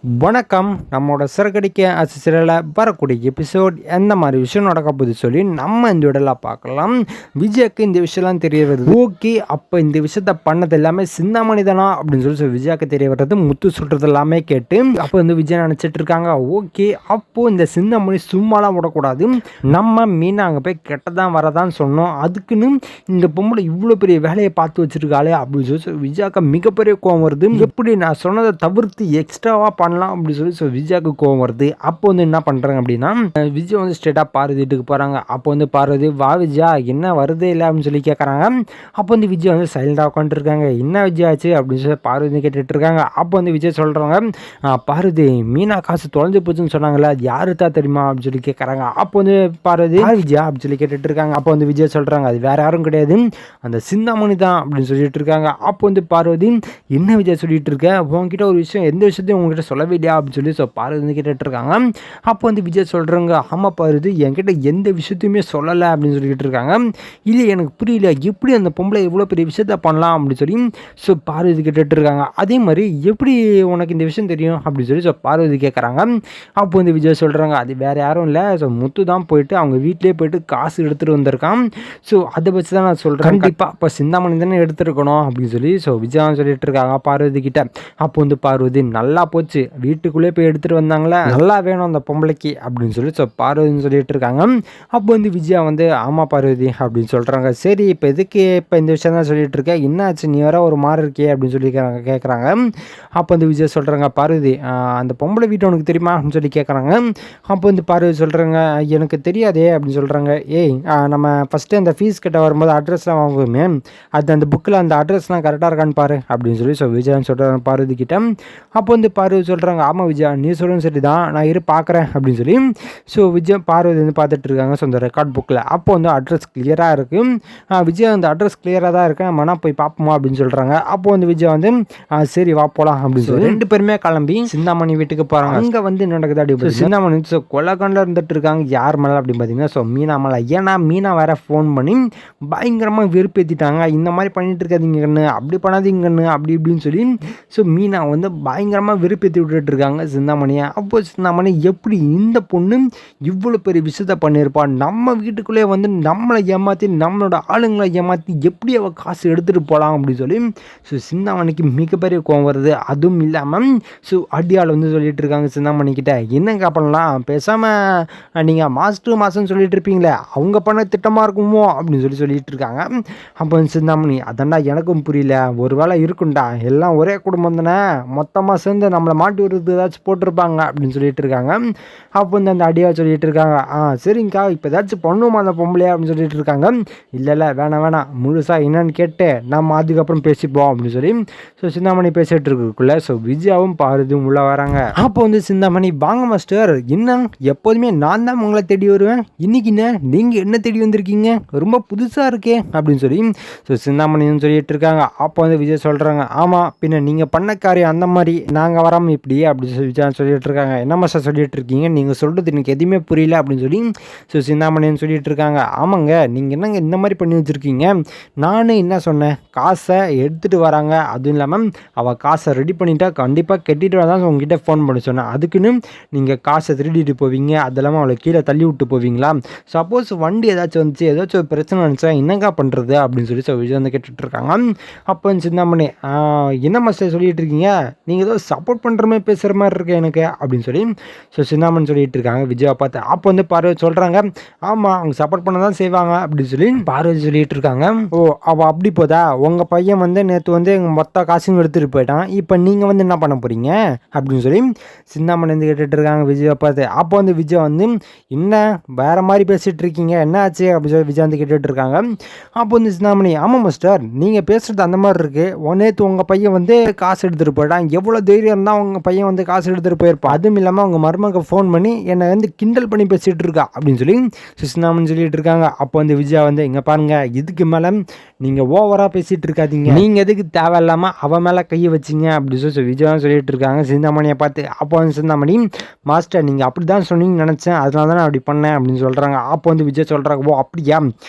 வணக்கம். நம்மளோட சிறகடிக்க அசிசரில் வரக்கூடிய எபிசோட் எந்த மாதிரி விஷயம் நடக்க போகுது சொல்லி நம்ம இந்த இடலாம் பார்க்கலாம். விஜய்க்கு இந்த விஷயம்லாம் தெரிய வருது. ஓகே, அப்போ இந்த விஷயத்த பண்ணது எல்லாமே சிந்தாமணி தானா அப்படின்னு சொல்லி விஜயாவுக்கு தெரிய வர்றது. முத்து சொல்கிறது எல்லாமே கேட்டு அப்போ வந்து விஜய் நினச்சிட்டு இருக்காங்க. ஓகே, அப்போது இந்த சிந்தாமணி சும்மாலாம் விடக்கூடாது, நம்ம மீனா அங்கே போய் கெட்டதான் வரதான்னு சொன்னோம், அதுக்குன்னு இந்த பொம்பளை இவ்வளோ பெரிய வேலையை பார்த்து வச்சிருக்காளே அப்படின்னு சொல்லி விஜயாவுக்கு மிகப்பெரிய கோவம் வருது. எப்படி நான் சொன்னதை தவிர்த்து எக்ஸ்ட்ராவாக பண்ணலாம் அப்படின்னு சொல்லி விஜயாவுக்கு கோவம் வருது. அப்போ வந்து என்ன பண்ணுறாங்க அப்படின்னா, விஜய் வந்து ஸ்ட்ரெயிட்டாக பார்வதி வீட்டுக்கு போகிறாங்க. அப்போ வந்து பார்வதி, வா விஜயா, என்ன வருதே இல்லை அப்படின்னு சொல்லி கேட்குறாங்க. அப்போ வந்து விஜய் வந்து சைலண்டாக உட்காந்துருக்காங்க. என்ன விஜய் ஆச்சு அப்படின்னு சொல்லி பார்வதி கேட்டுட்டு இருக்காங்க. அப்போ வந்து விஜய் சொல்கிறாங்க, பார்வதி, மீனா காசு தொலைஞ்சு போச்சுன்னு சொன்னாங்களே, அது யாரு தான் தெரியுமா அப்படின்னு சொல்லி கேட்குறாங்க. அப்போ வந்து பார்வதி, விஜயா அப்படின்னு சொல்லி கேட்டுட்டு இருக்காங்க. அப்போ வந்து விஜய் சொல்கிறாங்க, அது வேற யாரும் கிடையாது, அந்த சிந்தாமணி தான் அப்படின்னு சொல்லிட்டு இருக்காங்க. அப்போ வந்து பார்வதி, என்ன விஜய் சொல்லிட்டு இருக்க, உங்ககிட்ட ஒரு விஷயம், எந்த விஷயத்தையும் உங்ககிட்ட சொல்லவே இல்லையா அப்படின்னு சொல்லி பார்வதி கேட்டுட்டு இருக்காங்க. அப்போ வந்து விஜய் சொல்கிறாங்க, ஆமாம் பார்வதி, என்கிட்ட எந்த விஷயத்தையுமே சொல்லலை அப்படின்னு சொல்லிட்டு இருக்காங்க. இல்லை, எனக்கு புரியல, எப்படி அந்த பொம்பளை இவ்வளோ பெரிய விஷயத்த பண்ணலாம் அப்படின்னு சொல்லி பார்வதி கேட்டுட்டு இருக்காங்க. அதே மாதிரி எப்படி உனக்கு இந்த விஷயம் தெரியும் அப்படின்னு சொல்லி பார்வதி கேட்குறாங்க. அப்போ வந்து விஜய் சொல்கிறாங்க, அது வேறு யாரும் இல்லை, முத்து தான் போயிட்டு அவங்க வீட்டிலே போயிட்டு காசு எடுத்துகிட்டு வந்திருக்கான். அதை வச்சு தான் நான் சொல்கிறேன், கண்டிப்பாக அப்போ சிந்தாமணி தானே எடுத்துருக்கணும் அப்படின்னு சொல்லி விஜய் சொல்லிட்டு இருக்காங்க பார்வதி கிட்ட. அப்போ வந்து பார்வதி, நல்லா போச்சு, வீட்டுக்குள்ளே போய் எடுத்துகிட்டு வந்தாங்களே, நல்லா வேணும் அந்த பொம்பளைக்கு அப்படின்னு சொல்லி பார்வதின்னு சொல்லிட்டு இருக்காங்க. அப்போ வந்து விஜயா வந்து, ஆமாம் பார்வதி அப்படின்னு சொல்கிறாங்க. சரி, இப்போ எதுக்கு இப்போ இந்த விஷயம் தான் சொல்லிட்டு இருக்கேன், என்ன ஆச்சு, நீ வர ஒரு மாதிரி இருக்கே அப்படின்னு சொல்லி கேட்குறாங்க. அப்போ வந்து விஜய் சொல்கிறாங்க, பார்வதி, அந்த பொம்பளை வீட்டை உனக்கு தெரியுமா அப்படின்னு சொல்லி கேட்குறாங்க. அப்போ வந்து பார்வதி சொல்கிறாங்க, எனக்கு தெரியாதே அப்படின்னு சொல்கிறாங்க. ஏய், நம்ம ஃபஸ்ட்டு அந்த ஃபீஸ் கிட்ட வரும்போது அட்ரஸ்லாம் வாங்குவோமே, அது அந்த புக்கில் அந்த அட்ரஸ்லாம் கரெக்டாக இருக்கான்னு பாரு அப்படின்னு சொல்லி விஜயான்னு சொல்கிறாங்க பார்வதி கிட்ட. அப்போ வந்து பார்வதி சொல்கிறாங்க, ஆமாம் விஜயா, நீ சொல்லுன்னு சரி தான், நான் பார்க்குறேன் அப்படின்னு சொல்லி விஜய் பார்வதி வந்து பார்த்துட்டு இருக்காங்க அந்த ரெக்கார்ட் புக்கில். அப்போ வந்து அட்ரஸ் கிளியராக இருக்குது. விஜய் அந்த அட்ரஸ் கிளியராக தான் இருக்கு, நம்ம போய் பார்ப்போமா அப்படின்னு சொல்கிறாங்க. அப்போ வந்து விஜய் வந்து, சரி வா போகலாம் அப்படின்னு சொல்லி ரெண்டு பேருமே கிளம்பி சிந்தாமணி வீட்டுக்கு போகிறாங்க. அங்கே வந்து நடக்குது அப்படி சிந்தாமணி கொலைகாண்டில் இருந்துட்டு இருக்காங்க. யார் மேலே அப்படின்னு பார்த்தீங்கன்னா மீனா மேலே. ஏன்னா மீனா வேற ஃபோன் பண்ணி பயங்கரமாக வெறுப்பேற்றிட்டாங்க. இந்த மாதிரி பண்ணிட்டு இருக்காதீங்கன்னு, அப்படி பண்ணாதீங்கன்னு, அப்படி இப்படின்னு சொல்லி மீனா வந்து பயங்கரமாக வெறுப்பேற்றி விட்டுட்டு இருக்காங்க சிந்தாமணியை. அப்போ சிந்தாமணி, எப்படி இந்த பொண்ணு இவ்வளோ பெரிய விஷயத்த பண்ணியிருப்பா, நம்ம வீட்டுக்குள்ளே வந்து நம்மளை ஏமாற்றி நம்மளோட ஆளுங்களை ஏமாற்றி எப்படி அவள் காசு எடுத்துகிட்டு போகலாம் அப்படின்னு சொல்லி சிந்தாமணிக்கு மிகப்பெரிய கோவம் வருது. அதுவும் இல்லாமல் அடியாள் வந்து சொல்லிட்டு இருக்காங்க சிந்தாமணிக்கிட்ட, என்னங்க பண்ணலாம், பேசாமல் நீங்கள் மாதம்னு சொல்லிட்டு இருப்பீங்களே, அவங்க பண்ண திட்டமாக இருக்குமோ அப்படின்னு சொல்லிட்டு இருக்காங்க. அப்போ சிந்தாமணி, அதண்டா எனக்கும் புரியல, ஒரு வேளை இருக்குண்டா, எல்லாம் ஒரே குடும்பம் தானே, மொத்தமாக சேர்ந்து நம்மளை மாட்டி விடுறது ஏதாச்சும் போட்டிருப்பாங்க அப்படின்னு சொல்லிட்டு இருக்காங்க. அப்போ வந்து அந்த அடியா சொல்லிட்டு இருக்காங்க, சரிங்கக்கா, இப்போ ஏதாச்சும் பண்ணுவோமா அந்த பொம்பளையா அப்படின்னு சொல்லிட்டு இருக்காங்க. இல்லை வேணாம், முழுசாக என்னன்னு கேட்டு நம்ம அதுக்கப்புறம் பேசிப்போம் அப்படின்னு சொல்லி சிந்தாமணி பேசிட்டு இருக்குள்ள விஜயாவும் பார்வதியும் உள்ள வராங்க. அப்போ வந்து சிந்தாமணி, வாங்க மாஸ்டர், என்ன எப்போதுமே நான் தான் உங்களை தேடி வருவேன், இன்னைக்கு என்ன நீங்கள் என்ன தேடி வந்திருக்கீங்க, ரொம்ப புதுசாக இருக்கே அப்படின்னு சொல்லி சிந்தாமணின்னு சொல்லிட்டு இருக்காங்க. அப்போ வந்து விஜய் சொல்கிறாங்க, ஆமாம், பின்ன நீங்கள் பண்ண காரியம் அந்த மாதிரி நாங்கள் வராமல் இப்படி அப்படின்னு சொல்லி விஜய் சொல்லிட்டு இருக்காங்க. என்ன மாஸ்டர் சொல்லிட்டு இருக்கீங்க, நீங்கள் சொல்கிறது எனக்கு எதுவுமே புரியல அப்படின்னு சொல்லி சிந்தாமணின்னு சொல்லிட்டு இருக்காங்க. ஆமாங்க, நீங்கள் என்னங்க இந்த மாதிரி பண்ணி வச்சுருக்கீங்க, நானும் என்ன சொன்னேன், காசை எடுத்துகிட்டு வராங்க, அதுவும் இல்லாமல் அவள் காசை ரெடி பண்ணிட்டா கண்டிப்பாக கட்டிட்டு வரதான் உங்ககிட்ட ஃபோன் பண்ண சொன்னேன், அதுக்குன்னு நீங்கள் காசை திருடிட்டு போவீங்க, அது இல்லாமல் அவளை கீழே தள்ளி விட்டு போவீங்களா, சப்போஸ் வண்டி ஏதாச்சும் வந்துச்சு, ஏதாச்சும் ஒரு பிரச்சனை வந்துச்சா என்னங்க பண்ணுறது அப்படின்னு சொல்லி விஜய் வந்து கேட்டுட்ருக்காங்க. அப்போ சிந்தாமணி, என்ன மாஸ்டர் சொல்லிட்டு இருக்கீங்க, நீங்கள் ஏதோ சப்போர்ட் பண்ணுற மாதிரி பேசுகிற மாதிரி இருக்கு எனக்கு அப்படின்னு சொல்லி சிந்தாமணி சொல்லிட்டு இருக்காங்க விஜயை பார்த்து. அப்போ வந்து பார்வதி சொல்கிறாங்க, ஆமாம், அவங்க சப்போர்ட் பண்ண தான் செய்வாங்க அப்படின்னு சொல்லி பார்வதி சொல்லிட்டு இருக்காங்க. ஓ, அவள் அப்படி போதா, உங்கள் பையன் வந்து நேற்று வந்து எங்கள் மொத்த காசும் எடுத்துகிட்டு போயிட்டான், இப்போ நீங்கள் வந்து என்ன பண்ண போகிறீங்க அப்படின்னு சொல்லி சிந்தாமணி வந்து கேட்டுட்டு இருக்காங்க விஜயை பார்த்து. அப்போ வந்து விஜய் வந்து, என்ன வேறு மாதிரி பேசிகிட்டு இருக்கீங்க, என்ன ஆச்சு அப்படின்னு சொல்லி விஜய் வந்து கேட்டுட்டு இருக்காங்க. அப்போ வந்து சிந்தாமணி, ஆமாம் மாஸ்டர், நீங்கள் பேசுகிறது அந்த மாதிரி இருக்குது, நேற்று உங்கள் பையன் வந்து காசு எடுத்துகிட்டு போயிட்டான், எவ்வளோ தைரியம் இருந்தால் உங்கள் பையன் வந்து காசு எடுத்துகிட்டு போயிருப்பான், அதுவும் இல்லாமல் அவங்க மருமக ஃபோன் பண்ணி என்னை வந்து கிண்டல் பண்ணி பேசிகிட்டு இருக்கா அப்படின்னு சொல்லி சிந்தாமணி சொல்லிட்டு இருக்காங்க. அப்போ வந்து விஜயா வந்து, இங்கே பாருங்கள், இதுக்கு மேலே நீங்கள் ஓவராக பேசிகிட்டு இருக்காதீங்க, நீங்கள் எதுக்கு தேவையில்லாமல் அவன் மேலே கையை வச்சிங்க அப்படின்னு சொல்லி விஜயா சொல்லிட்டு இருக்காங்க சிந்தாமணியை பார்த்து. அப்போ வந்து சிந்தாமணி, மாஸ்டர் நீங்கள் அப்படி தான் சொன்னீங்கன்னு நினச்சேன், அதனால தான் நான் அப்படி பண்ணேன் அப்படின்னு சொல்கிறாங்க. அப்போ வந்து விஜய் சொல்கிறாங்க, ஓ அப்படியா,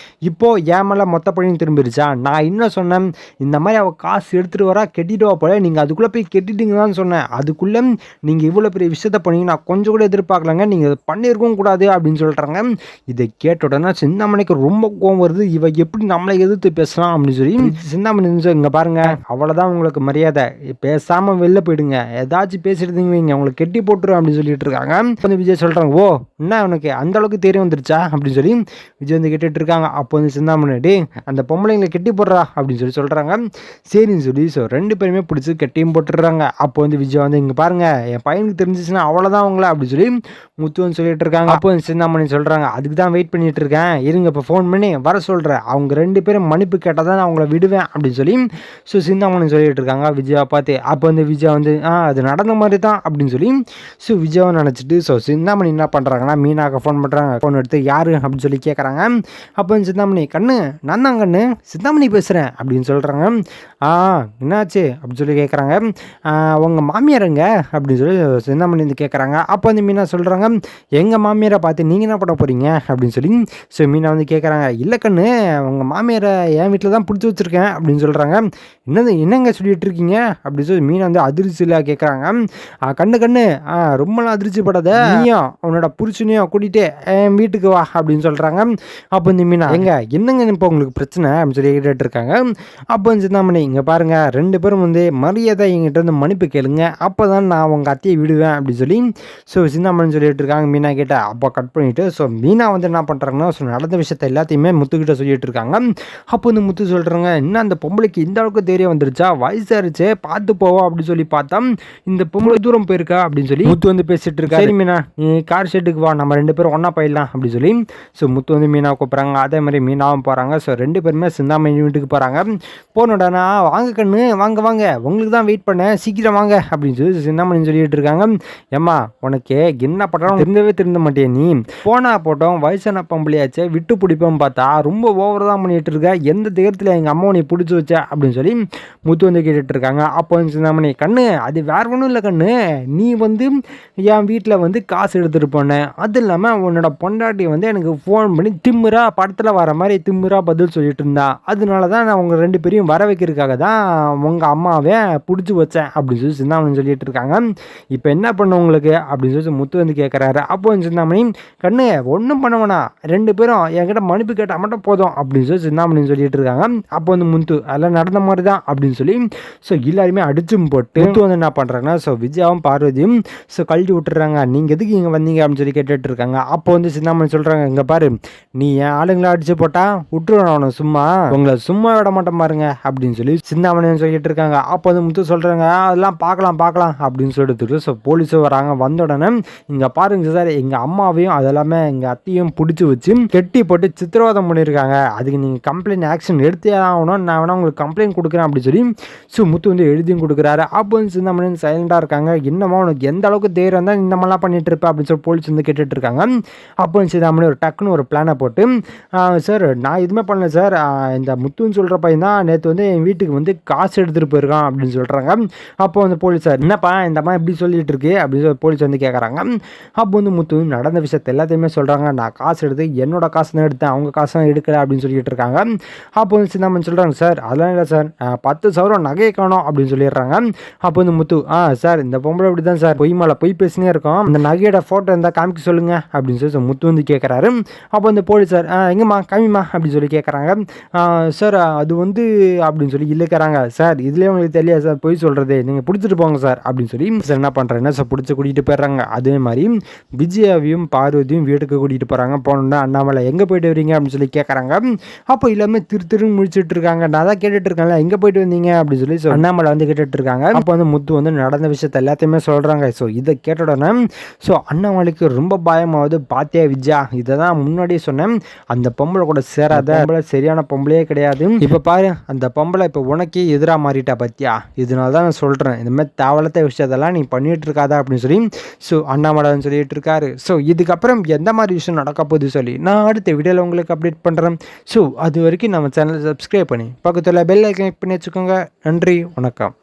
இப்போது ஏன் மேலே மொத்த பணியும் திரும்பிடுச்சா, நான் இன்னும் சொன்னேன் இந்த மாதிரி அவள் காசு எடுத்துகிட்டு வரா கெட்டிட்டு வா போல, நீங்கள் அதுக்குள்ளே போய் கெட்டிட்டீங்கன்னு சொன்னேன், அதுக்குள்ளே அதுக்குள்ளே நீங்கள் இவ்வளோ பெரிய விஷயத்த பண்ணி நான் கொஞ்சம் கூட எதிர்பார்க்கலங்க, நீங்கள் பண்ணியிருக்கவும் கூடாது அப்படின்னு சொல்கிறாங்க. இதை கேட்ட உடனே சிந்தாமணிக்கு ரொம்ப கோவம் வருது. இவ எப்படி நம்மளை எதிர்த்து பேசலாம் அப்படின்னு சொல்லி சிந்தாமணி இங்கே பாருங்க, அவ்வளோதான் உங்களுக்கு மரியாதை, பேசாமல் வெளில போயிடுங்க, ஏதாச்சும் பேசிட்டு வைங்க உங்களுக்கு கெட்டி போட்டுரும் அப்படின்னு சொல்லிட்டு இருக்காங்க. வந்து விஜய் சொல்கிறாங்க, ஓ என்ன உனக்கு அந்த அளவுக்கு தெரிய வந்துருச்சா அப்படின்னு சொல்லி விஜய் வந்து கேட்டுட்டு இருக்காங்க. அப்போ வந்து சிந்தாமணி, டே அந்த பொம்பளைங்களை கெட்டி போடுறா அப்படின்னு சொல்லி சொல்கிறாங்க. சரின்னு சொல்லி ரெண்டு பேருமே பிடிச்சி கெட்டியும் போட்டுடுறாங்க. அப்போ வந்து விஜய் வந்து இங்கே பாருங்க, என் பையனுக்கு தெரிஞ்சிச்சுன்னா அவ்வளோதான் அவங்கள அப்படின்னு சொல்லி முத்து வந்து சொல்லிட்டு இருக்காங்க. அப்போ வந்து சிந்தாமணி சொல்கிறாங்க, அதுக்கு தான் வெயிட் பண்ணிட்டு இருக்கேன், இருங்க இப்போ ஃபோன் பண்ணி வர சொல்கிறேன், அவங்க ரெண்டு பேரும் மன்னிப்பு கேட்டால் தான் நான் அவங்கள விடுவேன் அப்படின்னு சொல்லி சிந்தாமணி சொல்லிட்டு இருக்காங்க விஜயா பார்த்து. அப்போ வந்து விஜயா வந்து அது நடந்த மாதிரி தான் அப்படின்னு சொல்லி விஜயாவை நினச்சிட்டு சிந்தாமணி என்ன பண்ணுறாங்கன்னா மீனாவுக்கு ஃபோன் பண்ணுறாங்க. ஃபோன் எடுத்து யாரு அப்படின்னு சொல்லி கேட்குறாங்க. அப்போ வந்து சிந்தாமணி, கண்ணு நான் தான் கண்ணு சிந்தாமணி பேசுகிறேன் அப்படின்னு சொல்கிறாங்க. என்னாச்சு அப்படின்னு சொல்லி கேட்குறாங்க. உங்கள் மாமியாருங்க அப்படின்னு சொல்லி சிந்தாமணி வந்து கேட்குறாங்க. அப்போ வந்து மீனா சொல்கிறாங்க, எங்கள் மாமியாரை பார்த்து நீங்கள் என்ன பண்ண போகிறீங்க அப்படின்னு சொல்லி மீனா வந்து கேட்குறாங்க. இல்லை கண்ணு, உங்கள் மாமியாரை என் வீட்டில் தான் பிடிச்சி வச்சுருக்கேன் அப்படின்னு சொல்கிறாங்க. என்னங்க சொல்லிட்டு இருக்கீங்க அப்படின்னு சொல்லி மீனா வந்து அதிர்ச்சியில் கேட்குறாங்க. கண்ணு ரொம்பலாம் அதிர்ச்சி படாத, நீயும் உன்னோட புருஷனையும் கூட்டிகிட்டு என் வீட்டுக்கு வா அப்படின்னு சொல்கிறாங்க. அப்போ இந்த மீனா, என்னங்க இப்போ உங்களுக்கு பிரச்சனை அப்படின்னு சொல்லி கேட்டுட்டு இருக்காங்க. அப்போ சிந்தாமணி, இங்கே பாருங்கள், ரெண்டு பேரும் வந்து மரியாதை எங்கிட்ட வந்து மன்னிப்பு கேளுங்க, அப்போ தான் நான் உங்கள் அத்தையை விடுவேன் அப்படின்னு சொல்லி சிந்தாமணி சொல்லிட்டு இருக்காங்க. மீனா கிட்ட அப்போ கட் பண்ணிவிட்டு மீனா வந்து என்ன பண்ணுறாங்கன்னா நடந்த விஷயத்த எல்லாத்தையுமே முத்துக்கிட்ட சொல்லிட்டு இருக்காங்க. அப்போ வந்து முத்து சொல்கிறாங்க, இன்னும் அந்த பொம்பளைக்கு இந்த அளவுக்கு தெரிய வந்துருச்சா, வயசாயிருச்சு பார்த்து போவோம் அப்படின்னு சொல்லி பார்த்தா இந்த பொம்பளை தூரம் போயிருக்கா அப்படின்னு சொல்லி முத்து வந்து பேசிட்டு இருக்கா. சரி மீனா, நீ கார் ஷெட்டுக்கு வா, நம்ம ரெண்டு பேரும் ஒன்றா போயிடலாம் அப்படின்னு சொல்லி முத்து வந்து மீனாவை கூப்பிட்றாங்க. அதே மாதிரி மீனாவும் போகிறாங்க. ரெண்டு பேருமே சிந்தாமணி வீட்டுக்கு போகிறாங்க. போனோடனா, வாங்க கண்ணு வாங்க வாங்க, உங்களுக்கு தான் வெயிட் பண்ணேன், சீக்கிரம் வாங்க அப்படின்னு சொல்லி சிந்தாமணி சொல்லிட்டு இருக்காங்க. ஏம்மா, உனக்கு என்ன பண்ணுறோம் திருந்த மாட்டேன், நீ போனா போட்டோம், வயசான பொம்பளையாச்சே விட்டு பிடிப்போம் பார்த்தா ரொம்ப ஓவர் தான் பண்ணிட்டு இருக்க, எந்த தேரத்தில் எங்கள் அம்மா உன்னை பிடிச்சி வச்ச அப்படின்னு சொல்லி முத்து வந்து கேட்டுட்டு இருக்காங்க. அப்போ வந்து சிந்தாமணி, கண்ணு அது வேற ஒன்றும் இல்லை கண்ணு, நீ வந்து என் வீட்டில் வந்து காசு எடுத்துகிட்டு போனேன், அது இல்லாமல் உன்னோட பொண்டாட்டி வந்து எனக்கு ஃபோன் பண்ணி திம்முறா படத்தில் வர மாதிரி திம்முறா பதில் சொல்லிட்டு இருந்தா, அதனால தான் நான் உங்கள் ரெண்டு பேரையும் வர வைக்கிறதுக்காக தான் உங்கள் அம்மாவே பிடிச்சி வச்சேன் அப்படின்னு சொல்லி சிந்தாமணி சொல்லிட்டு இருக்காங்க. இப்போ என்ன பண்ண உங்களுக்கு அப்படின்னு சொல்லி முத்து வந்து கேட்குறாரு. அப்போ வந்து சிந்தாமணி, கண்ணு ஒன்றும் பண்ண வேணாம், ரெண்டு பேரும் என்கிட்ட மன்னிப்பு கேட்டால் மட்டும் போதும் அப்படின்னு சொல்லி சிந்தாமணி சொல்லிட்டு இருக்காங்க. அப்போ வந்து முத்து அதெல்லாம் நடந்த மாதிரி தான் அப்படின்னு சொல்லி எல்லாருமே அடிச்சும் போட்டு முத்து வந்து என்ன பண்ணுறாங்கன்னா விஜயாவும் பார்வதியும் கழட்டி விட்டுறாங்க. நீங்கள் எதுக்கு இங்கே வந்தீங்க அப்படின்னு சொல்லி கேட்டுட்டு இருக்காங்க. அப்போ வந்து சிந்தாமணி சொல்கிறாங்க, இங்கே பாரு, நீ என் ஆளுங்களை அடிச்சு போட்டா விட்டுருவேன், சும்மா உங்களை சும்மா விட மாட்டேன் பாருங்க அப்படின்னு சொல்லி சிந்தாமணி சொல்லிட்டு இருக்காங்க. அப்போ வந்து முத்து சொல்கிறாங்க, அதெல்லாம் பார்க்கலாம் அப்படின்னு சொல்லிட்டு போலீஸும் வராங்க. வந்த உடனே இங்கே பாருங்க சார், எங்கள் அம்மாவையும் அதெல்லாமே எங்கள் அத்தையும் பிடிச்சி வச்சு கெட்டி போட்டு சித்திரவதம் பண்ணியிருக்காங்க, அதுக்கு நீங்கள் கம்ப்ளைண்ட் ஆக்ஷன் எடுத்தே ஆகணும், நான் வேணா உங்களுக்கு கம்ப்ளைண்ட் கொடுக்குறேன் அப்படின்னு சொல்லி முத்து வந்து எழுதியும் கொடுக்குறாரு. அப்போ வந்து சிந்தாமணி சைலண்டாக இருக்காங்க. என்னமா உனக்கு எந்த அளவுக்கு தைரியம் தான் இந்த மாதிரிலாம் பண்ணிட்டு இருப்பேன் அப்படின்னு சொல்லி போலீஸ் வந்து கேட்டுட்டு இருக்காங்க. அப்போ வந்து சிந்தாமணி ஒரு டக்குன்னு ஒரு பிளானை போட்டு, சார் நான் எதுவுமே பண்ணல சார், இந்த முத்துன்னு சொல்கிற பையன் தான் நேற்று வந்து என் வீட்டுக்கு வந்து காசு எடுத்துகிட்டு போயிருக்கான் அப்படின்னு சொல்கிறாங்க. அப்போ வந்து போலீஸ், சார் என்னப்பா இந்த மாதிரி எப்படி சொல்லிட்டு இருக்கு அப்படின்னு சொல்லி போலீஸ் வந்து கேட்குறாங்க. அப்போ வந்து முத்து நடந்த விஷயத்தை எல்லாத்தையுமே சொல்கிறாங்க. நான் காசு எடுத்து என்னோட காசு தான் எடுத்தேன், அவங்க காசு தான் எடுக்கல அப்படின்னு சொல்லிட்டு இருக்காங்க. அப்போ வந்து சிந்தாமணி சொல்கிறாங்க, சார் அதெல்லாம் இல்லை சார், 10 சவரம் நகையை காணோம் அப்படின்னு சொல்லிடுறாங்க. அப்போ வந்து முத்து, சார் இந்த பொம்பளை இப்படி தான் சார், பொய் மேலே பொய் பேசினே இருக்கோம், இந்த நகையோட ஃபோட்டோ இருந்தால் காமிக்க சொல்லுங்க அப்படின்னு சொல்லி முத்து வந்து கேட்குறாரு. அப்போ வந்து போலீஸ், சார் எங்கம்மா காமிமா அப்படின்னு சொல்லி கேட்குறாங்க. சார் அது வந்து அப்படின்னு சொல்லி இல்லைக்கிறாங்க. சார் இதுலேயே உங்களுக்கு தெரியாது சார் பொய் சொல்கிறது, நீங்கள் பிடிச்சிட்டு போங்க சார் அப்படின்னு சொல்லி சார் என்ன பண்ணுறேன்னா சார் பிடிச்சி கூட்டிகிட்டு போயிடுறாங்க. அதே மாதிரி விஜயாவையும் பார்வதியும் வீட்டுக்கு கூட்டிகிட்டு போகிறாங்க. போனோன்னா அண்ணாமலை எங்கே போயிட்டு வரீங்க அப்படின்னு சொல்லி கேட்குறாங்க. அப்போ எல்லாமே திருன்னு முடிச்சுட்டு இருக்காங்க. நான் தான் கேட்டுட்டு இருக்கேன்ல, எங்கே போயிட்டு வந்தீங்க அப்படின்னு சொல்லி அண்ணாமலை வந்து கேட்டுட்டு இருக்காங்க. அப்போ வந்து முத்து வந்து நடந்த விஷயத்த எல்லாத்தையுமே சொல்கிறாங்க. இதை கேட்ட உடனே அண்ணாமலைக்கு ரொம்ப பயமாவது. பாத்தியா விஜயா, இதை தான் முன்னாடியே சொன்னேன், அந்த பொம்பளை கூட சேராத, பொம்பளை சரியான பொம்பளையே கிடையாது, இப்போ பாரு அந்த பொம்பளை இப்போ உனக்கே எதிராக மாறிட்டா பத்தியா, இதனால தான் நான் சொல்கிறேன், இந்த மாதிரி தேவலத்த விஷயத்தெல்லாம் நீ பண்ணிட்டு இருக்காதா அப்படின்னு சொல்லி அண்ணாமலை சொல்லிட்டு இருக்காரு. இதுக்கப்புறம் எந்த மாதிரி விஷயம் நடக்க போகுது சொல்லி நான் அடுத்த வீடியோவில் உங்களுக்கு அப்டேட் பண்ணுறேன். அது வரைக்கும் நம்ம சேனலை சப்ஸ்கிரைப் பண்ணி பக்கத்தில் பெல் ஐக்கன் கிளிக் பண்ணி வச்சுக்கோங்க. நன்றி, வணக்கம்.